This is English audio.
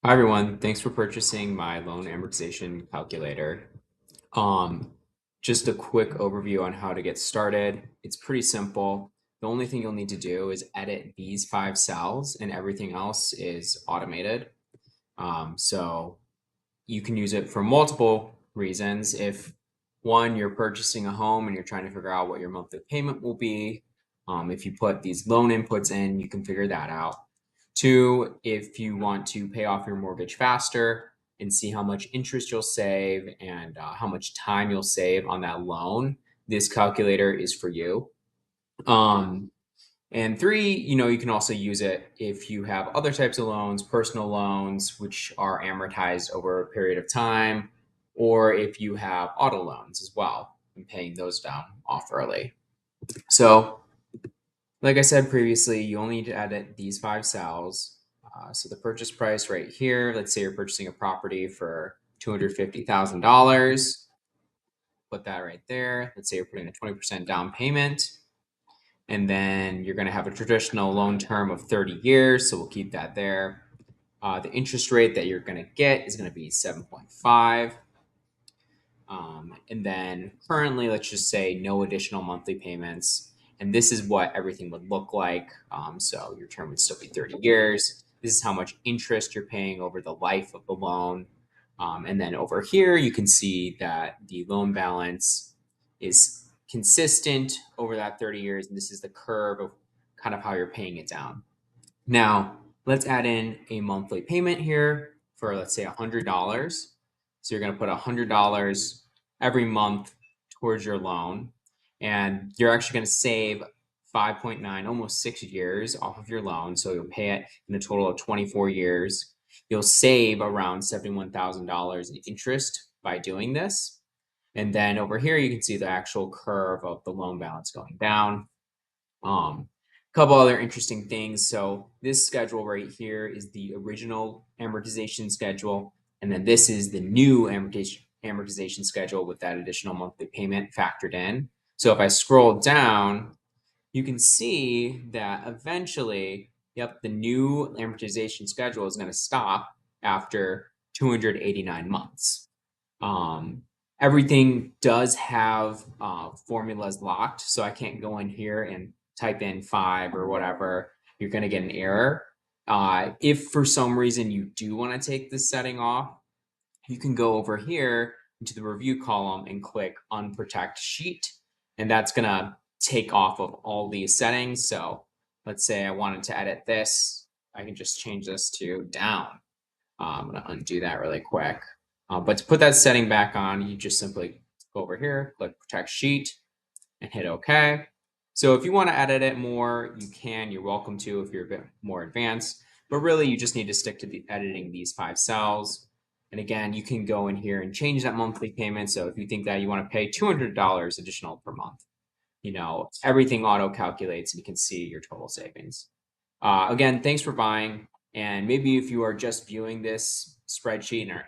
Hi everyone, thanks for purchasing my loan amortization calculator. Um, just a quick overview on how to get started. It's pretty simple. The only thing you'll need to do is edit these 5 cells and everything else is automated. So you can use it for multiple reasons. If one, you're purchasing a home and you're trying to figure out what your monthly payment will be, if you put these loan inputs in, you can figure that out. Two, if you want to pay off your mortgage faster and see how much interest you'll save and how much time you'll save on that loan, this calculator is for you. And three, you can also use it if you have other types of loans, personal loans, which are amortized over a period of time, or if you have auto loans as well and paying those down off early. So, like I said previously, you only need to edit these 5 cells. So the purchase price right here, let's say you're purchasing a property for $250,000. Put that right there. Let's say you're putting a 20% down payment. And then you're going to have a traditional loan term of 30 years. So we'll keep that there. The interest rate that you're going to get is going to be 7.5. And then currently, let's just say no additional monthly payments. And this is what everything would look like. So your term would still be 30 years. This is how much interest you're paying over the life of the loan. And then over here, you can see that the loan balance is consistent over that 30 years. And this is the curve of kind of how you're paying it down. Now, let's add in a monthly payment here for, let's say, $100. So you're going to put $100 every month towards your loan. And you're actually going to save 5.9, almost 6 years off of your loan. So you'll pay it in a total of 24 years. You'll save around $71,000 in interest by doing this. And then over here, you can see the actual curve of the loan balance going down. A couple other interesting things. So this schedule right here is the original amortization schedule. And then this is the new amortization schedule with that additional monthly payment factored in. So if I scroll down, you can see that eventually, yep, the new amortization schedule is going to stop after 289 months. Everything does have formulas locked, so I can't go in here and type in 5 or whatever. You're going to get an error. If for some reason you do want to take this setting off, you can go over here into the review column and click unprotect sheet, and that's going to take off of all these settings. So let's say I wanted to edit this. I can just change this to down. I'm going to undo that really quick. But to put that setting back on, you just simply go over here, click protect sheet, and hit OK. So if you want to edit it more, you can. You're welcome to if you're a bit more advanced. But really, you just need to stick to editing these 5 cells. And again, you can go in here and change that monthly payment. So if you think that you want to pay $200 additional per month, everything auto calculates and you can see your total savings. Again, thanks for buying. And maybe if you are just viewing this spreadsheet and are